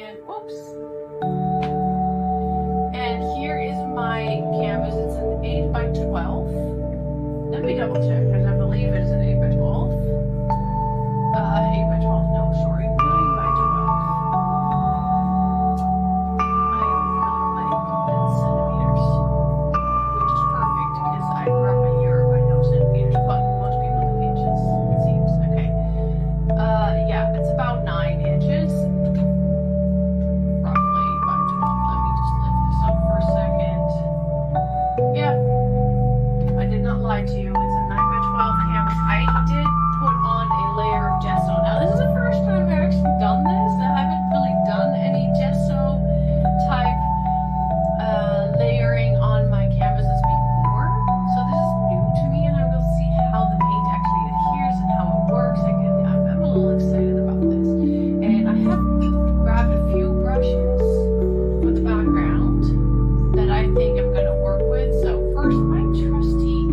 and whoops. And here is my canvas. It's an 8 by 12. Let me double check because I believe it is an 8 by 12. 8 by 12, no, sorry, 9 by 12. I am not like in centimeters, which is perfect because I grew up in Europe. I know centimeters, but most people do inches, it seems. Okay. Yeah, it's about 9 inches. Roughly by 12. Let me just lift this up for a second. Yeah. I did not lie to you. It's a 9 by 12 canvas. I did put on a layer of gesso. Now, this is the first time I've actually done this. I haven't really done any gesso type layering on my canvases before. So this is new to me, and I will see how the paint actually adheres and how it works. I'm a little excited about this. And I have grabbed a few brushes for the background that I think I'm going to work with. So first, my trusty,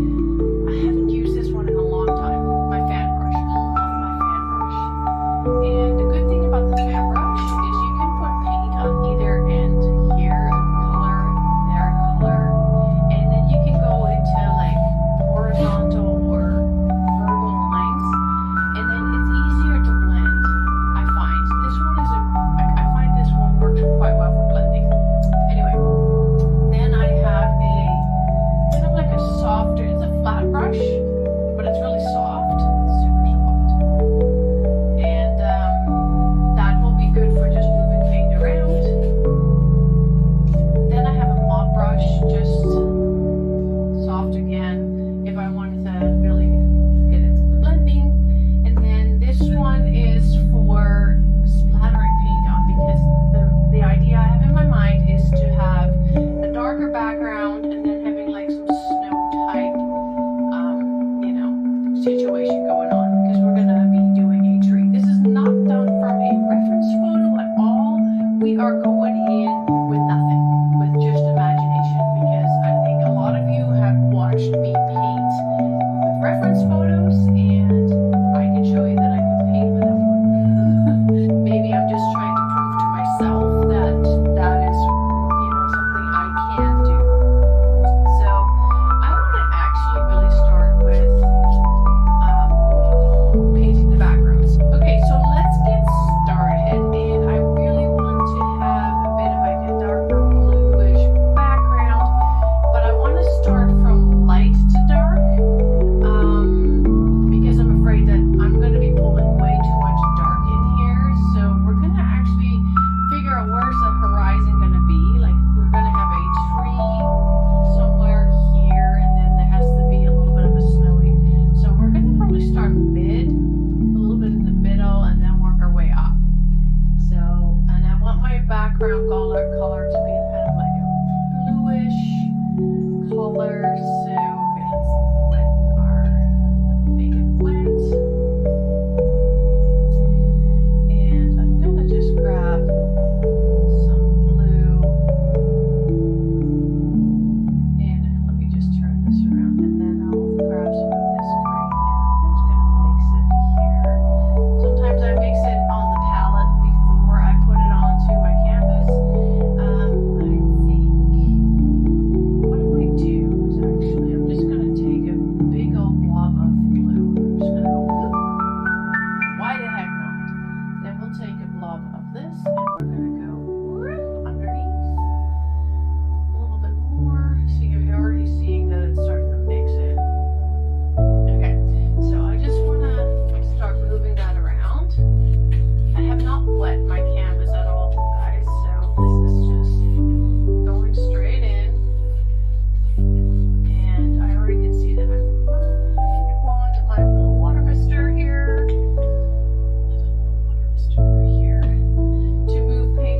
I haven't used this one in a long time, my fan brush. I love my fan brush. And the good thing about the fan brush is you can put paint on either end here, color, there, color, and then you can go into like horizontal or vertical lines, and then it's easier to blend. I find this one is I find this one works quite well for blending. Anyway, then I have a kind of like a softer, it's a flat brush, but it's really soft, super soft. And that will be good for just moving paint around. Then I have a mop brush, just soft again, if I wanted to really get into the blending. And then this one is for splattering paint on, because the idea I have in my mind is to have a darker background and then having like some snow type situation going on, because we're going to be doing a tree. This is not done from a reference photo at all. We are going in with nothing, with just imagination, because I think a lot of you have watched me paint with reference photos, and I can show you that I can paint with that one. Maybe I'm just trying to prove to myself that that is, something I can do. So I want to actually really start with painting the backgrounds. Okay, so let's get started, and I really want to have a bit of like a darker bluish background, but I want to start from light to dark, because I'm afraid that I'm going to be pulling way too much dark in here. So we're going to actually figure out where's the horizon going to be. Like, we're going to have a tree somewhere here, and then there has to be a little bit of a snowy. So we're going to probably start mid, a little bit in the middle, and then work our way up. So, and I want my background color to be kind of like a bluish color. So, okay, let's make it wet. And I'm gonna just grab some blue, and let me just turn this around, and then I'll grab some of this green, and I'm just gonna mix it here. Sometimes I mix it on the palette before I put it onto my canvas. I think what I might do is actually, I'm just gonna take a big old blob of blue. I'm just gonna go blue. Why the heck not? Then we'll take a blob of this, and we're gonna go underneath a little bit more. See, you're already seeing that it's starting to mix in. Okay, so I just want to start moving that around. I have not wet my canvas at all, guys, so this is just going straight in. And I already can see that I want my little water mister here. Water mister over here to move paint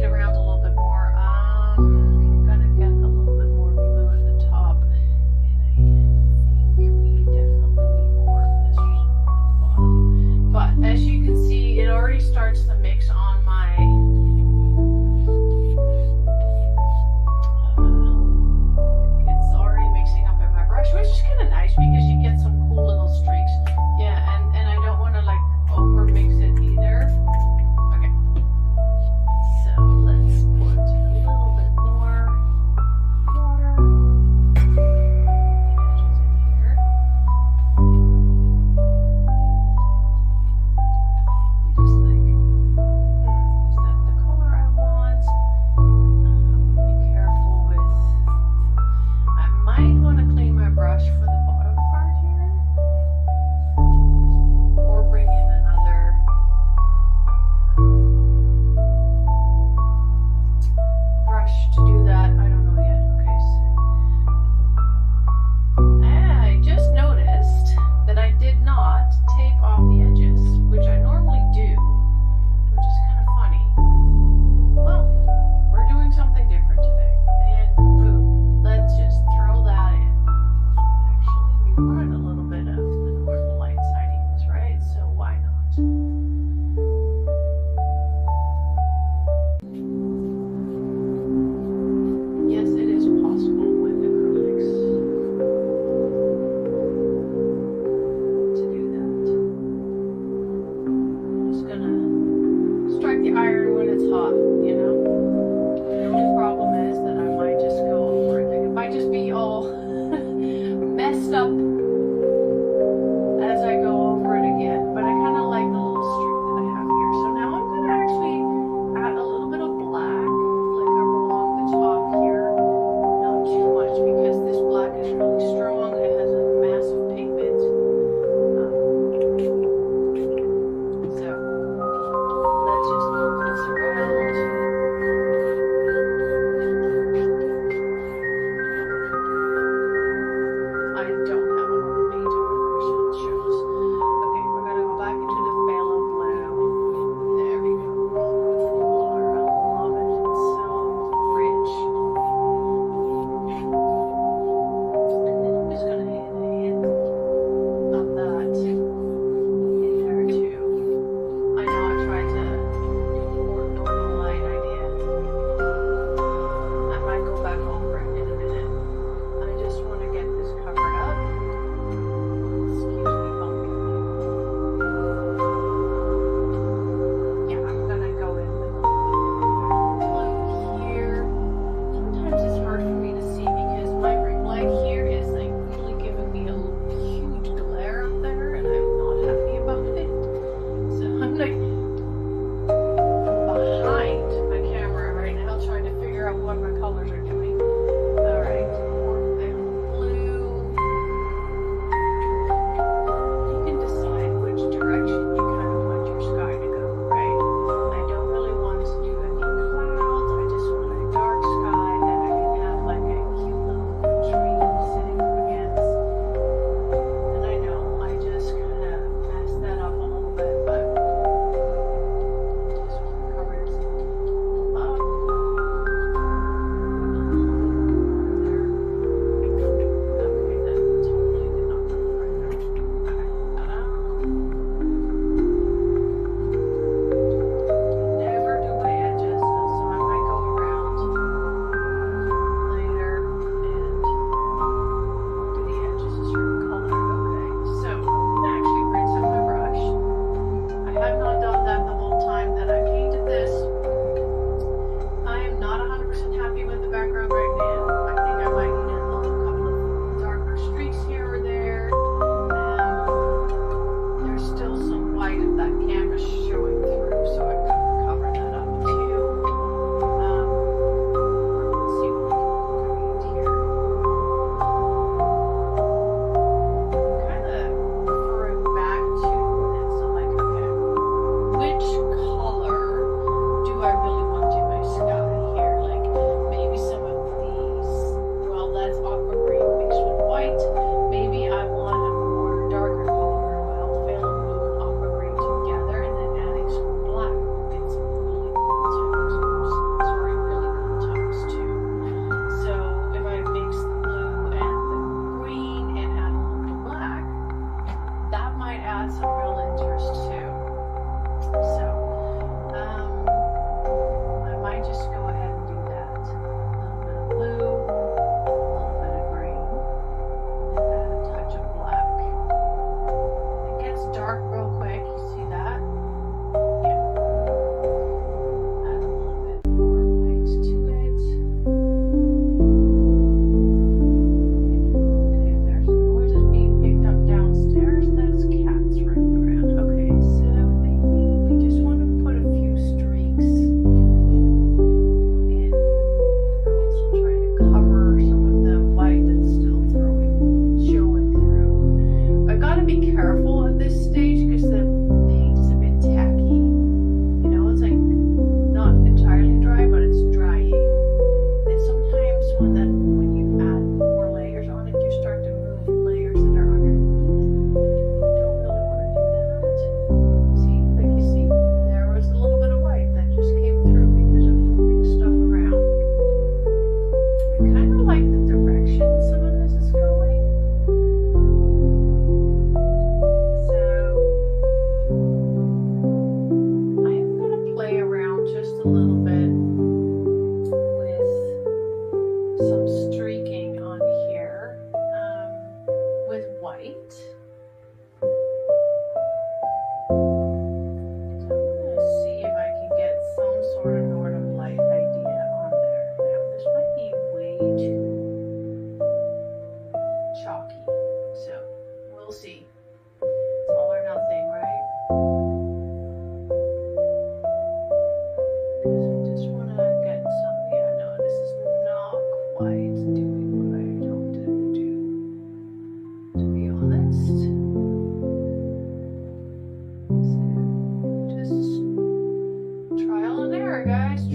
top, you know. The only problem is that I might just go over it. It might just be all messed up as I go over it again. But I kind of like the little streak that I have here. So now I'm going to actually add a little bit of black, like along the top here. Not too much because this black is really strong. It has a massive pigment. So let's just move this around.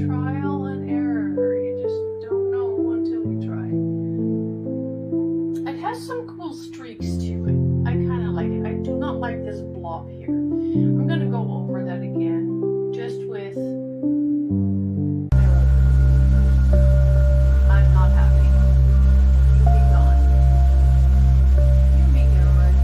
trial and error. You just don't know until you try. It has some cool streaks to it. I kind of like it. I do not like this blob here. I'm going to go over that again, just with... I'm not happy. You be gone. You be gone.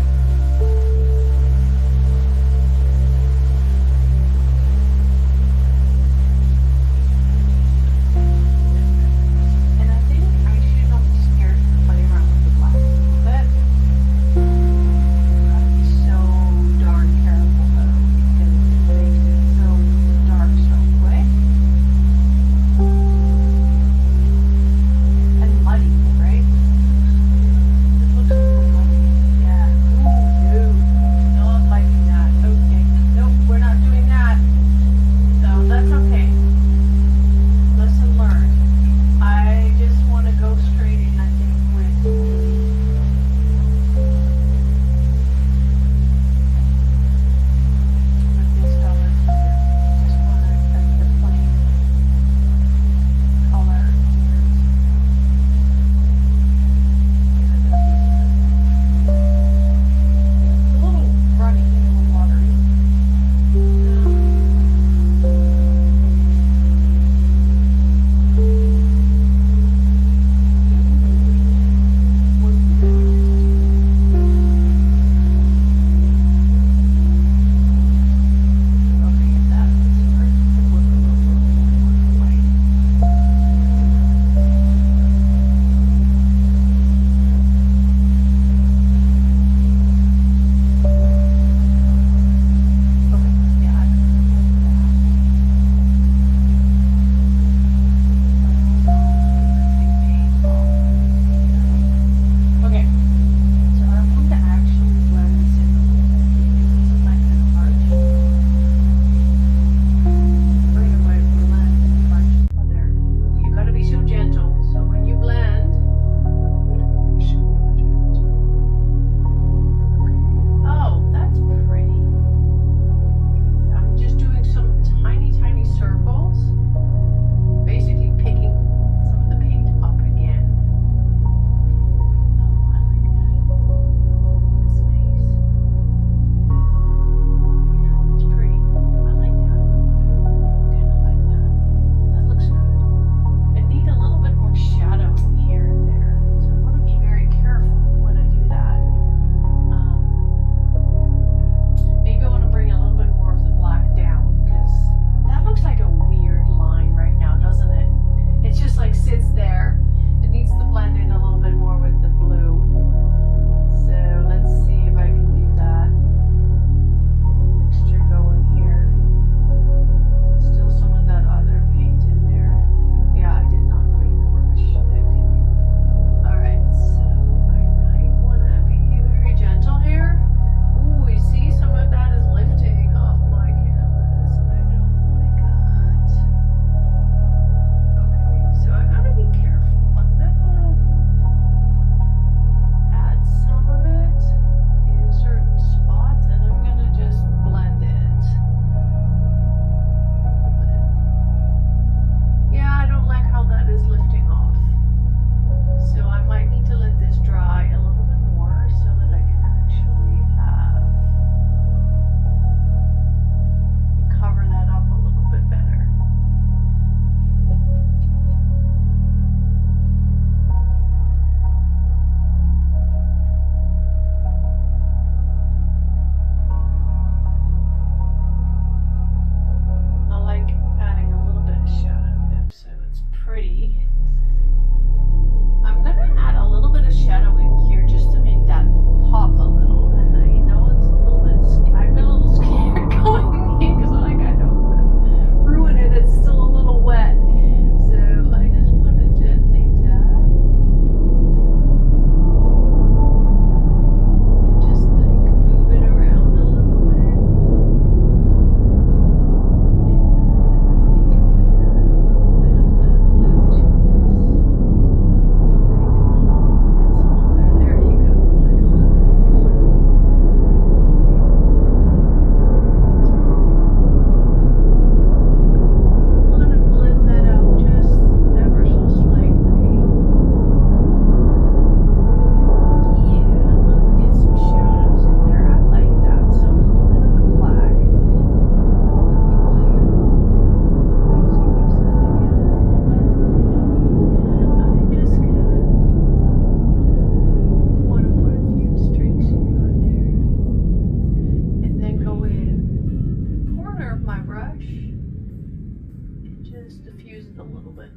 just diffuse it a little bit.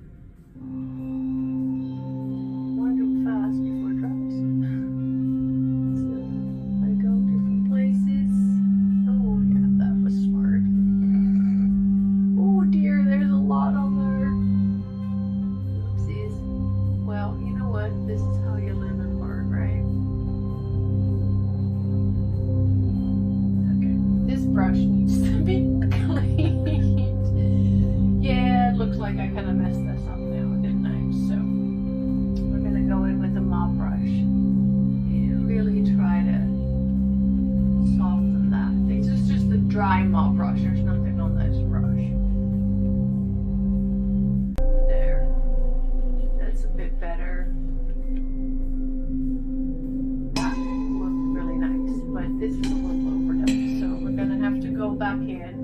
Want to do it fast before it dries. So I go different places. Oh yeah, that was smart. Oh dear, there's a lot on there. Oopsies. Well, you know what? This is how you live and learn, right? Okay, this brush needs to be cleaned. Yeah, it looks like I kind of messed this up now, didn't I? So we're gonna go in with a mop brush and really try to soften that. This is just a dry mop brush. There's nothing on this brush. There. That's a bit better. That looked really nice, but this is a little overdone. So we're gonna have to go back in.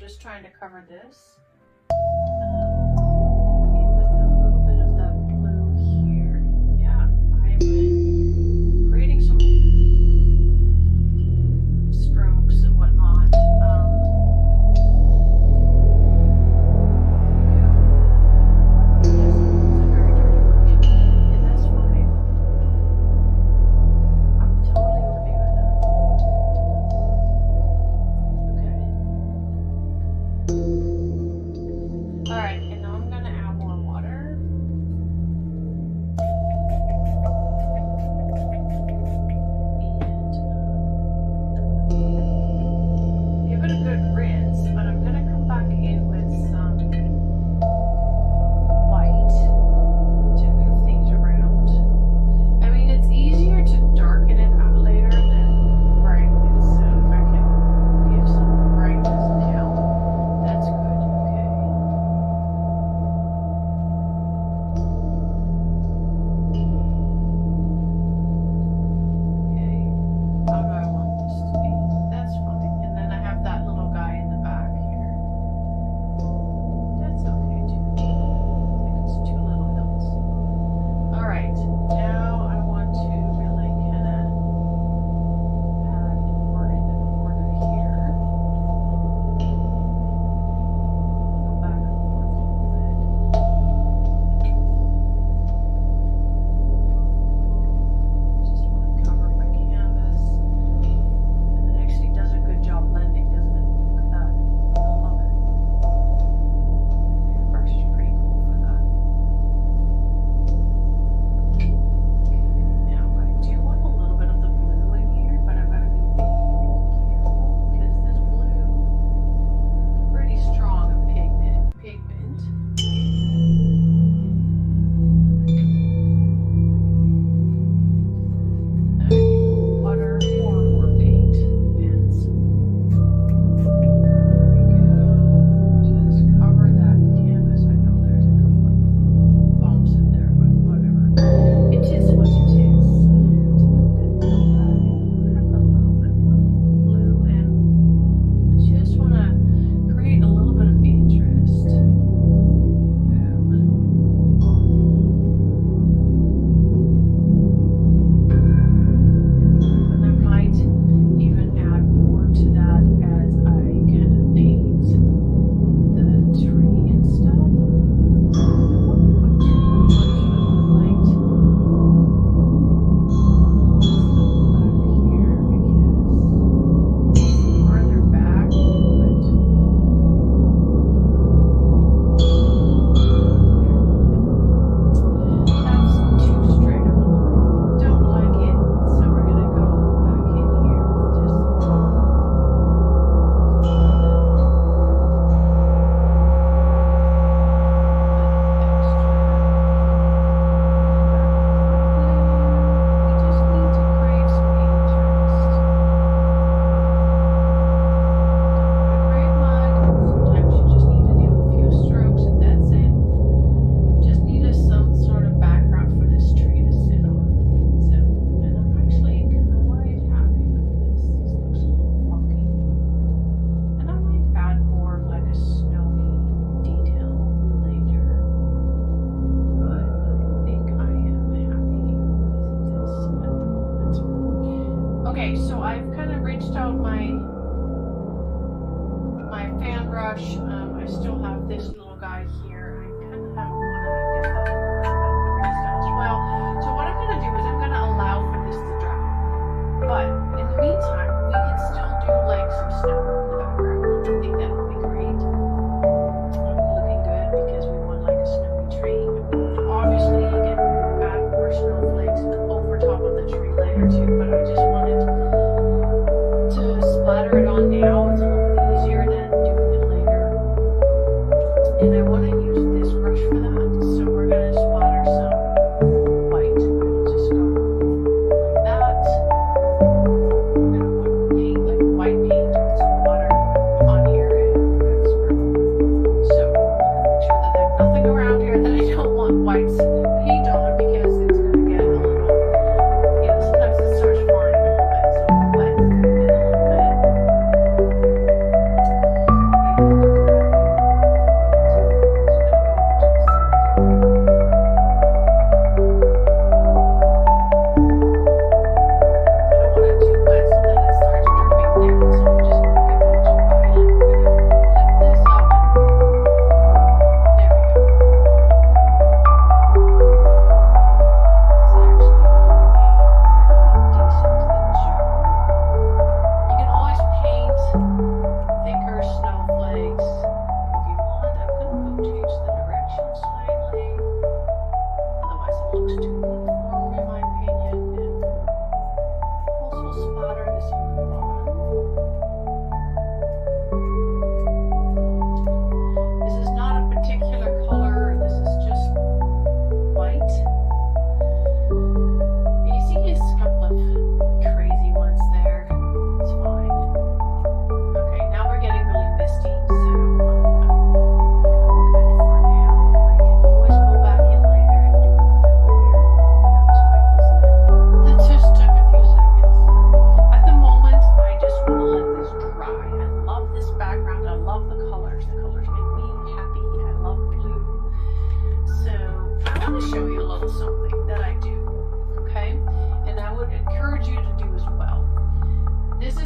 just trying to cover this. With a little bit of that blue here. Yeah, I'm creating some strokes and whatnot.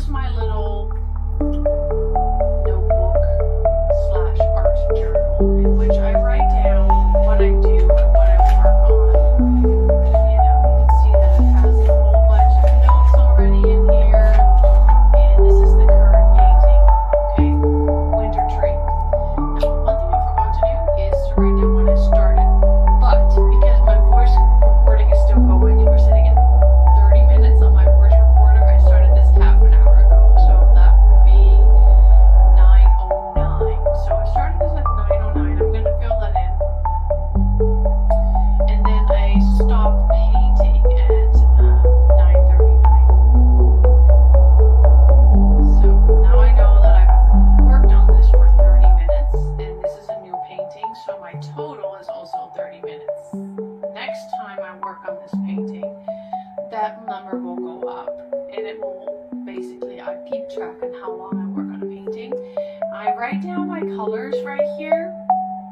is my little notebook slash art journal in which I write down what I do and what I work on. You know, you can see that it has a whole bunch of notes already in here. And this is the current painting. Okay, winter tree. Now, one thing I forgot to do is to write down when I started. But because my voice recording is still going and we're sitting at 30 minutes on my voice recorder, I started this half an hour ago. So that would be 9:09. So I started this at 9:09. I'm going to fill that in. And then I stopped painting at 9:39. So now I know that I've worked on this for 30 minutes, and this is a new painting, so my total is also 30 minutes. Next time I work on this painting, that number will go up, and it will basically, I keep track on how long I work on a painting. I write down my colors right here.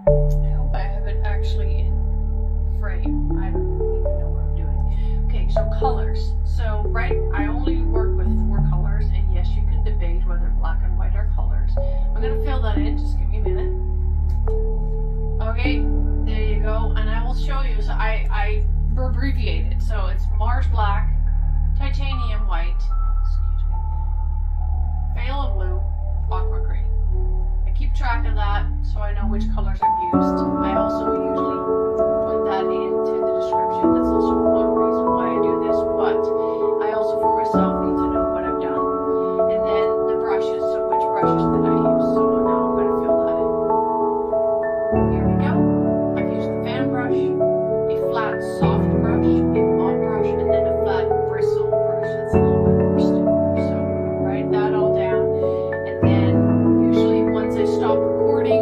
I hope I have it actually in frame. I don't even know what I'm doing. Okay, so colors. So I only work with 4 colors, and yes, you can debate whether black and white are colors. I'm gonna fill that in. Just give me a minute. Okay, there you go. And I will show you. So I abbreviate it. So it's Mars black, titanium white, excuse me, phthalo blue, aqua green. I keep track of that so I know which colors I've used. I also usually put that into the description. That's also one reason why I do this, but I also for myself need to know what I've done. And then the brushes, so which brushes did I use? So now I'm going to fill that in. Here we go. I've used the fan brush, a flat soft brush, a mop brush, and then a flat bristle brush. That's a little bit more stiffer. So write that all down. And then usually once I stop recording,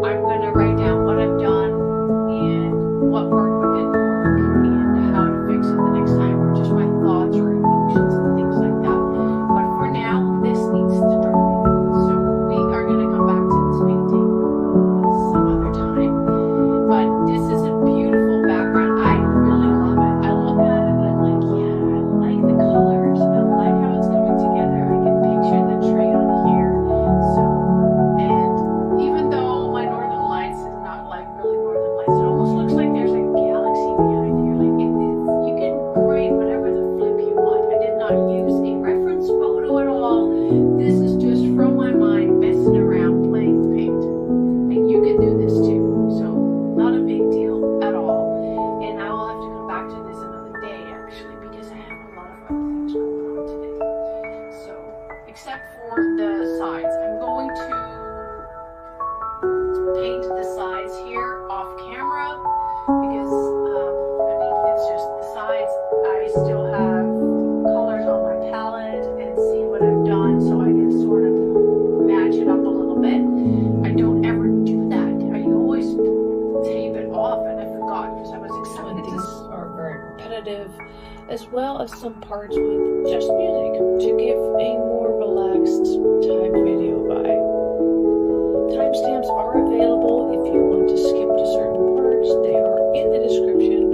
I'm going to write down what I've done and what worked, what didn't work, and how to fix it the next time, or just my thoughts or emotions and things like that. But for now, this needs to dry. So we are going to come back to this painting some other time. But this is a beautiful background. I really love it. I look at it and I'm like, yeah, I like the colors. I like how it's coming together. I can picture the tree on here. So, and even though my northern lights is not like really northern lights, it almost looks like there's a galaxy behind here. Like you can create whatever the flip you want. I did not use a reference photo at all. This is just from my mind, messing around, playing with paint. And you can do this too. So not a big deal at all. And I will have to come back to this another day actually, because I have a lot of other things going on today. So except for the sides, I'm going to paint the sides here off camera because I mean, it's just the sides. I still have colors on my palette and see what I've done, so I can sort of match it up a little bit. I don't ever do that. I always tape it off, and I forgot because I was excited. These are very repetitive, as well as some parts with just music to give a more relaxed type video vibe. Timestamps are available if you want to skip to certain parts. They are in the description.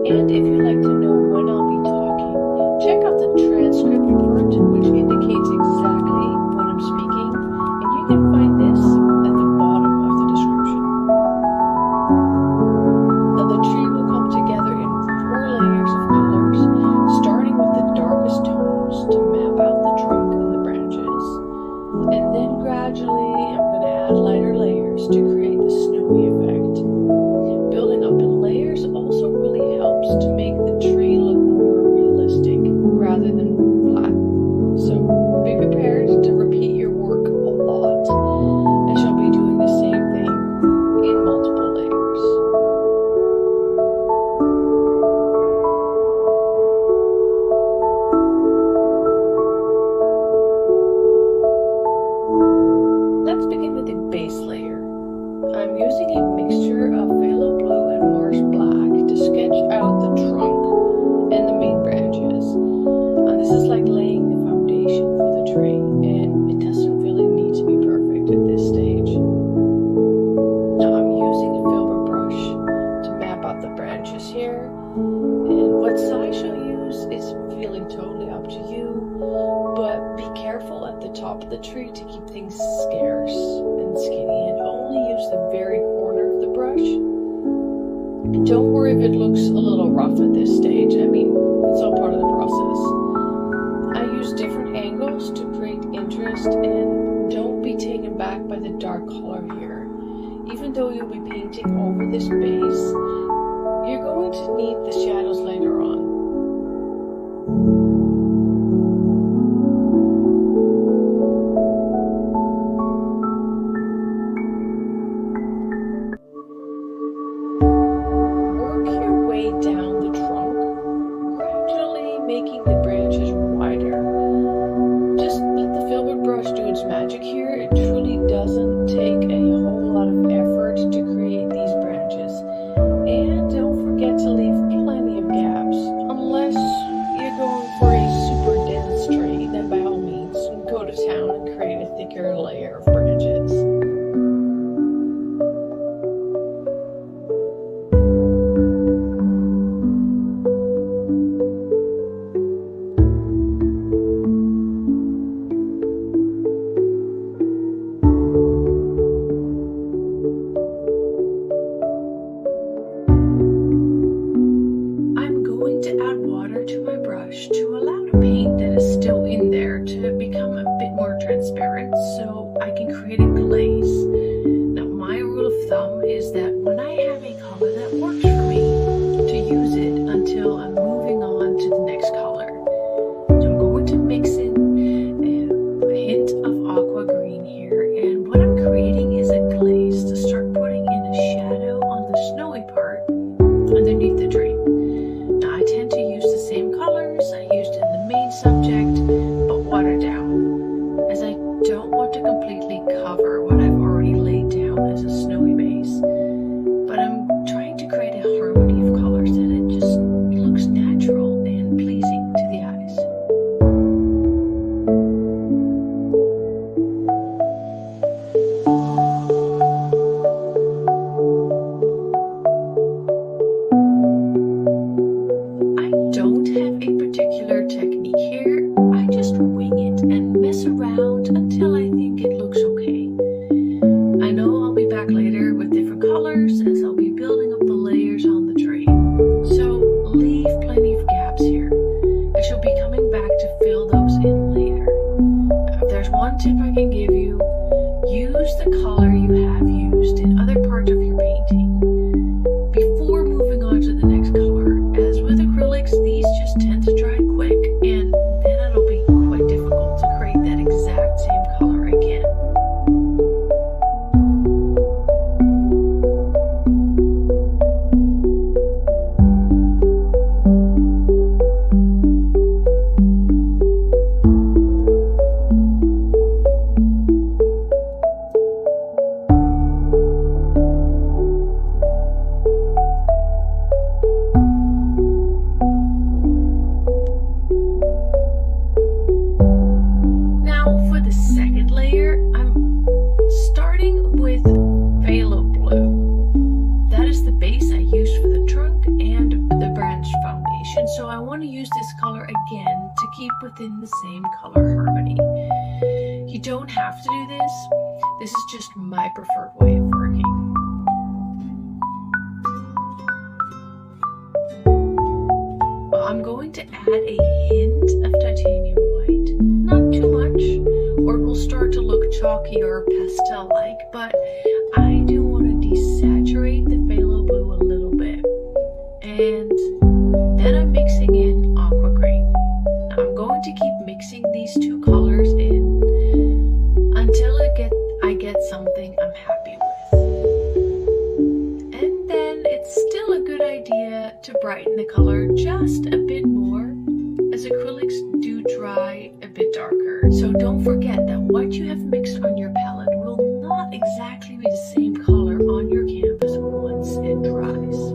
And if you'd like to know when I'll be talking, check out the transcript part, which indicates exactly when I'm speaking. And you can find this at the bottom of the description. Now the tree will come together in 4 layers of colors, starting with the darkest tones to map out the trunk and the branches. And then gradually I'm going to add lighter layers to create the snowy effect. Building up in layers also really helps to make the tree look more realistic rather than flat. So be prepared to repeat your work a lot, as you'll be doing the same thing in multiple layers. Let's begin with the base layer. I'm using a mixture of phthalo blue and Mars black to sketch out the trunk and the main branches. And this is like laying the foundation for the tree, and it doesn't really need to be perfect at this stage. Now I'm using a filbert brush to map out the branches here, and what size you'll use is really totally up to you, but be careful Don't worry if it looks a little rough at this stage. I mean, it's all part of the process. I use different angles to create interest, and don't be taken back by the dark color here. Even though you'll be painting over this base, you're going to need the shadows later on. Work your way down the trunk, gradually making the branches wider. Just let the filbert brush do its magic here. It truly doesn't take a whole lot of effort to create these branches. And don't forget to leave plenty of gaps. Unless you're going for a super dense tree, then by all means, go to town and create a thicker layer of branches. To allow the paint that is still in there to become a bit more transparent so I can create a glaze. Now my rule of thumb is that when I have a color that works for me, to use it until I'm moving on to the next color. So I'm going to mix in a hint of aqua green here, and what I'm creating is a glaze to start putting in a shadow on the snowy part underneath the tree. Now I tend to use the same colors I used in the main subject, but watered down, as I don't want to completely cover what I've already laid down as a snowy base. But I'm trying to create a harmony of colors that it just looks natural and pleasing to the eyes. Don't have a particular technique here. I just wing it and mess around until I think it looks okay. I know I'll be back later with different colors as I'll be building up the layers on the tree. So leave plenty of gaps here. I shall be coming back to fill those in later. Now, if there's one tip I can give you, use the color you have used in other parts of your painting before moving on to the next color. As with acrylics, these just tend to dry quick, and then it'll be quite difficult to create that exact same color again. So I want to use this color again to keep within the same color harmony. You don't have to do this. This is just my preferred way of working. Well, I'm going to add a hint of titanium white. Not too much, or it will start to look chalky or pastel-like, but I do want to desaturate the phthalo blue a little bit. And then I'm mixing in aqua green. Now I'm going to keep mixing these two colors in until I get something I'm happy with. And then it's still a good idea to brighten the color just a bit more, as acrylics do dry a bit darker. So don't forget that what you have mixed on your palette will not exactly be the same color on your canvas once it dries.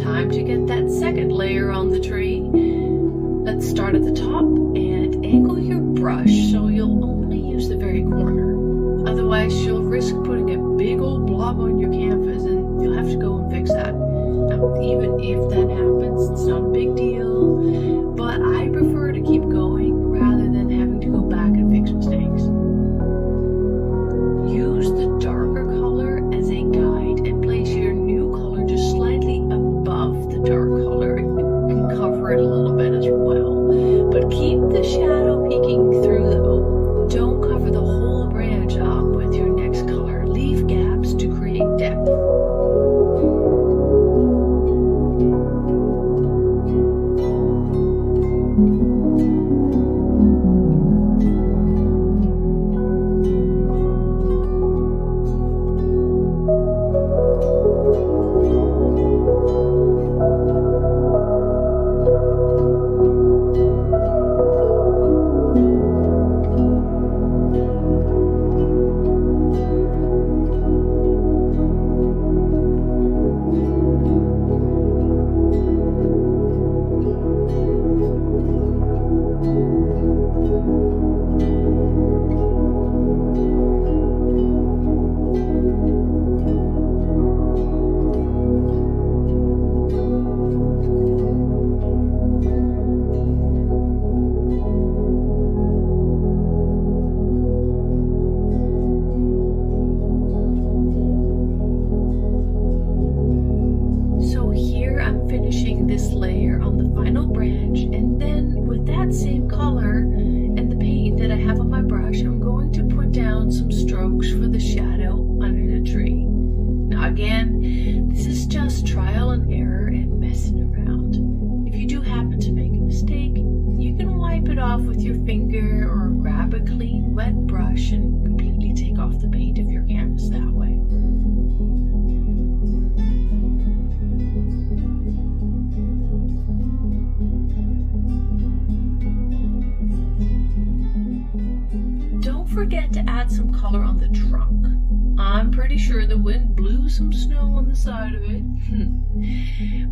Time to get that second layer on the tree. Let's start at the top and angle your brush so you'll only use the very corner. Otherwise, you'll risk putting a big old blob on your canvas and you'll have to go and fix that. Now, even if that happens, it's not a big deal, but I prefer to keep going off the paint of your canvas that way. Don't forget to add some color on the trunk. I'm pretty sure the wind blew some snow on the side of it.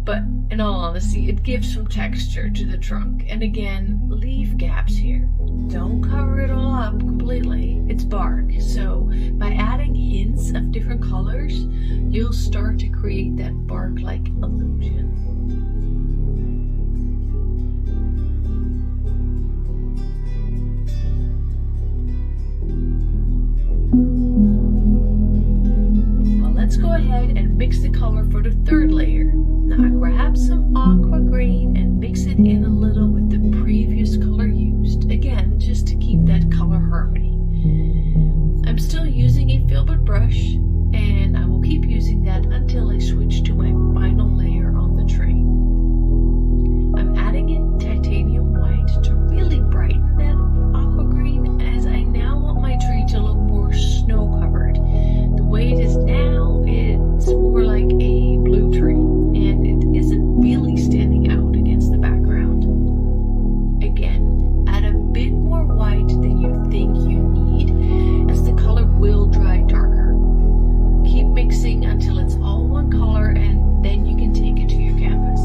But in all honesty, it gives some texture to the trunk. And again, leave gaps here. Don't cover it all up completely. It's bark. So by adding hints of different colors, you'll start to create that bark-like illusion. Let's go ahead and mix the color for the third layer. Now grab some aqua green and mix it in a little with the previous color used. Again, just to keep that color harmony. I'm still using a filbert brush and I will keep using that until I switch to my final layer on the tray. I'm adding in titanium white to really brighten that aqua green, as I now want my tree to look more snow covered. The way it is now, it's more like a blue tree, and it isn't really standing out against the background. Again, add a bit more white than you think you need, as the color will dry darker. Keep mixing until it's all one color, and then you can take it to your canvas.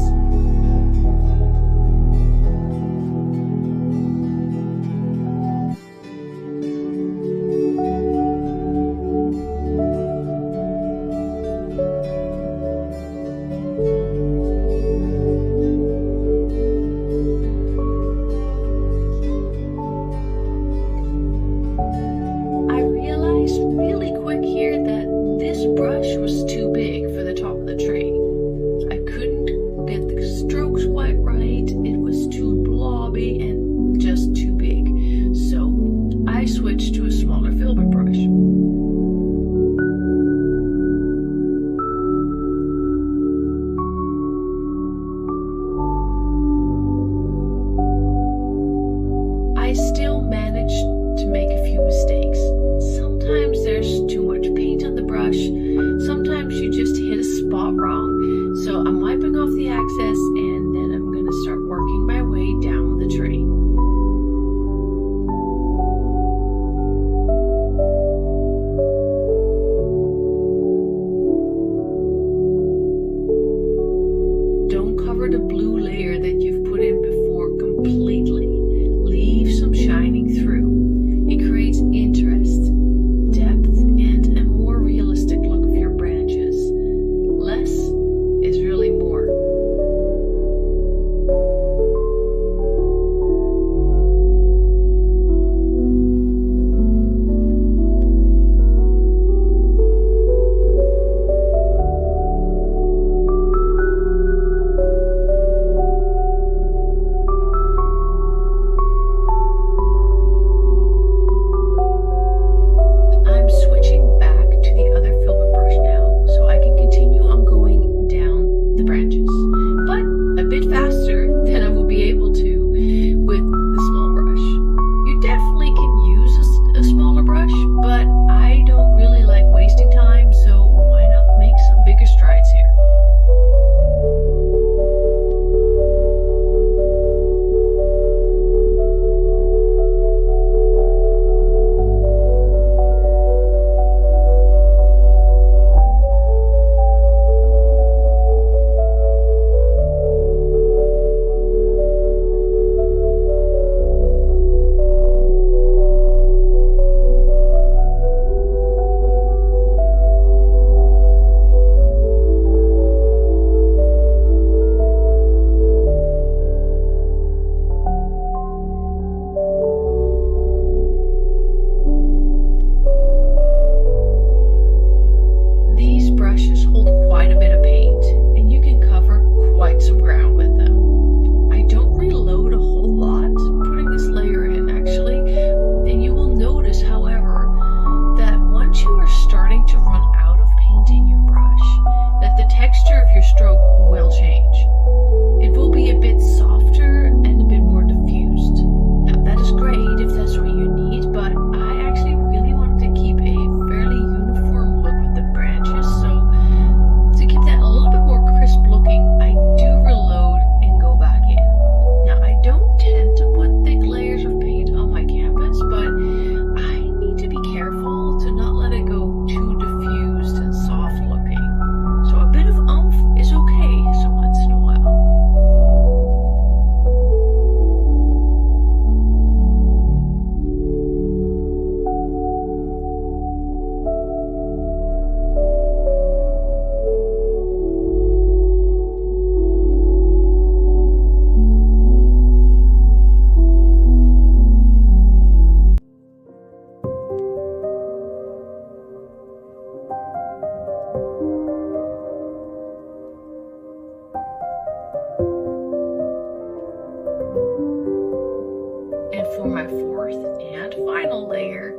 and final layer,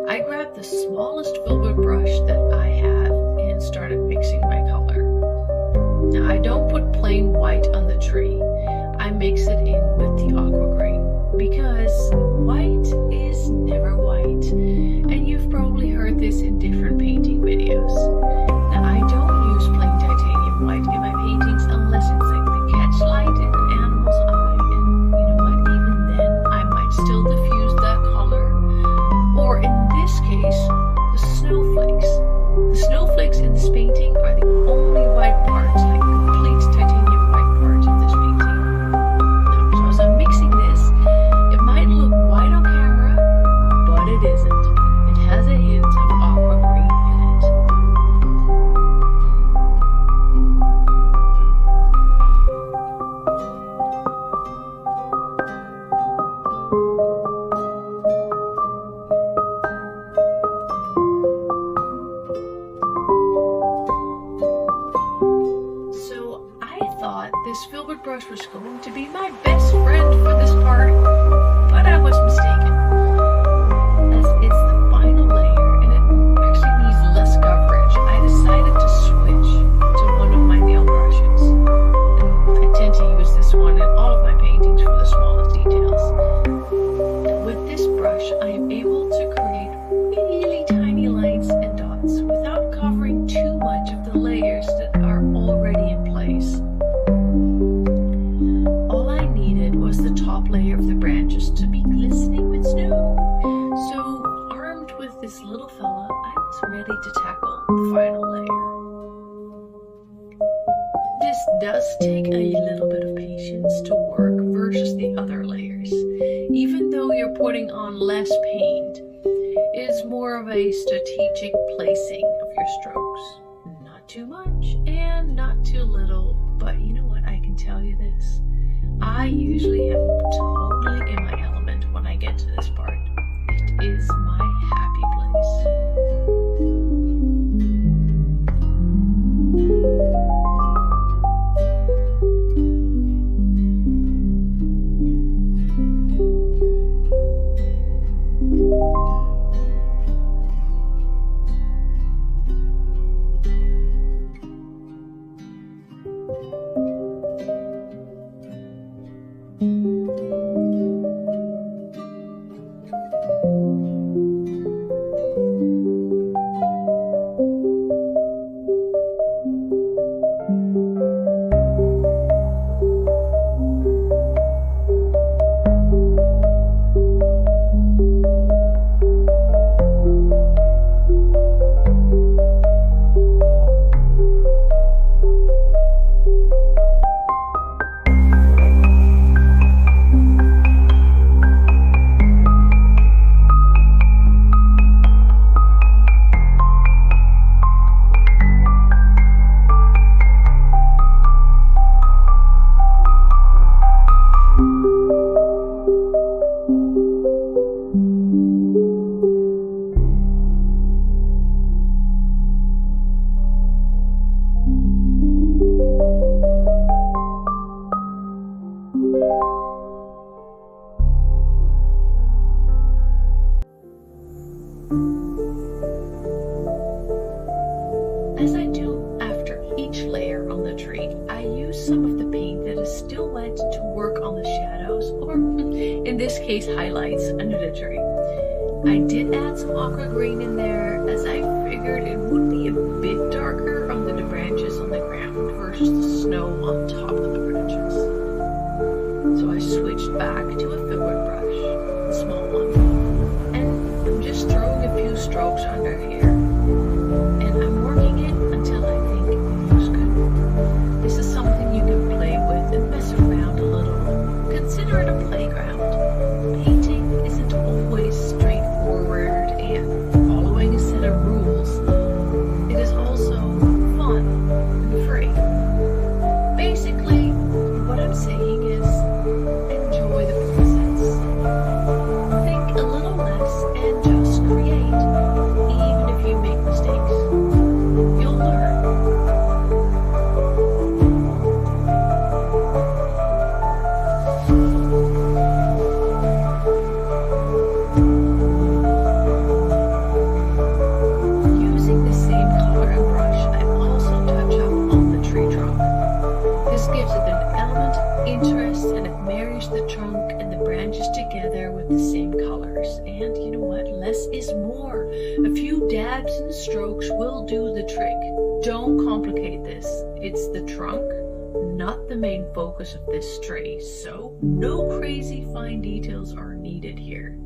I grabbed the smallest filbert brush that I have and started mixing my color. Now I don't put plain white on the tree. I mix it in with the aqua green because white is never white, and you've probably heard this in different painting videos. Now I don't use plain titanium white in my paintings unless it's like the catch light in an animal's eye, and you know what, even then I might still diffuse that color, or in this case, the snowflakes. The snowflakes in this painting are the only white parts, like complete titanium white parts of this painting. Now, so as I'm mixing this, it might look white on camera, but it isn't. It has a hint of aqua green in it. So I thought this filbert brush was going to be my best friend for this part, but I was mistaken. As it's the final layer and it actually needs less coverage, I decided to switch to one of my nail brushes. And I tend to use this one in all of my paintings for the smallest details. With this brush, I am able to create really tiny lines and dots without covering too much of the layers that are already in place. All I needed was the top layer of the branches to be glistening with snow. So, armed with this little fella, I was ready to tackle the final layer. This does take a little bit of patience to work versus the other layers. Even though you're putting on less paint, it is more of a strategic placing of your strokes. Not too much and not too little, but you know what, I can tell you this. I usually am totally in my element when I get to this part. It is my happy place. As I do after each layer on the tree, I use some of the paint that is still wet to work on the shadows, or in this case highlights, under the tree. I did add some aqua green in there as I figured it would be a bit darker under the branches on the ground versus the snow on top of the branches. So I switched back to a filbert brush, a small one, and I'm just throwing a few strokes under here. And I'm working it until I think it looks good. This is something you can play with and mess around a little. Consider it a playground. Painting isn't always straightforward and following a set of rules. It is also fun and free. Basically, what I'm saying is enjoy the process. And you know what? Less is more. A few dabs and strokes will do the trick. Don't complicate this. It's the trunk, not the main focus of this tree, so no crazy fine details are needed here.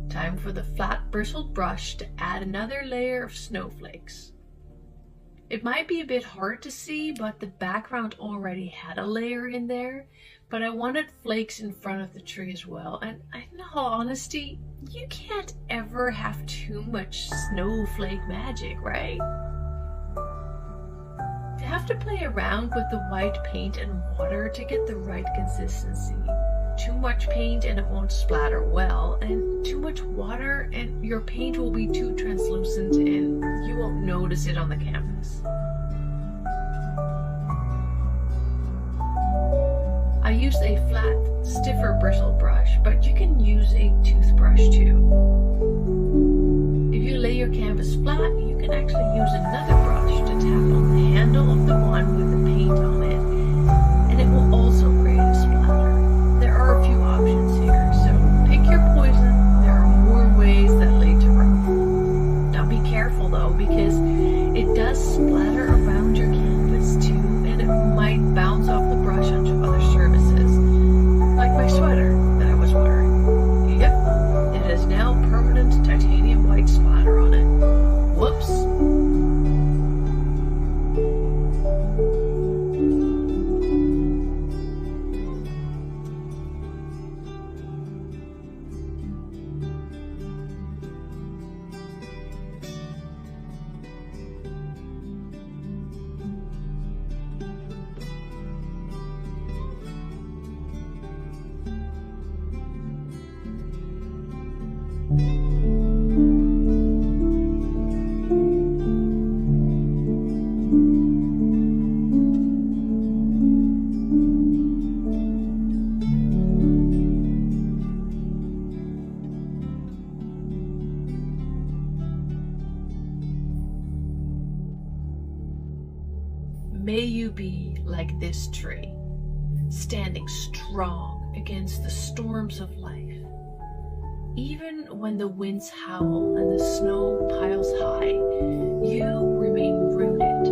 Time for the flat bristled brush to add another layer of snowflakes. It might be a bit hard to see, but the background already had a layer in there, but I wanted flakes in front of the tree as well, and in all honesty, you can't ever have too much snowflake magic, right? You have to play around with the white paint and water to get the right consistency. Too much paint and it won't splatter well, and too much water and your paint will be too translucent and you won't notice it on the canvas. I used a flat, stiffer bristle brush, but you can use a toothbrush too. If you lay your canvas flat, you can actually use another brush to tap on the handle of the one with the paint on it, and it will also create a splatter. There are a few options here, so pick your poison. There are more ways that lead to Rome. Now be careful though, because it does splatter around your canvas too, and it might bounce off the brush onto other surfaces, like my sweater that I was wearing. Yep, it has now permanent titanium white splatter on it. Whoops. May you be like this tree, standing strong against the storms of life. Even when the winds howl and the snow piles high, you remain rooted,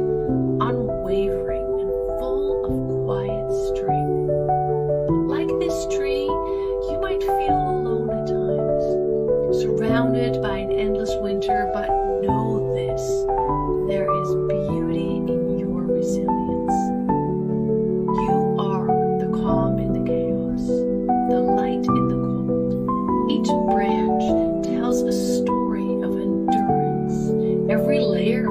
unwavering, and full of quiet strength. Like this tree, you might feel alone at times, surrounded by an endless winter, but know this, there is beauty in your resilience. You are the calm in the chaos, the light in the cold. Each branch tells a story of endurance. Every layer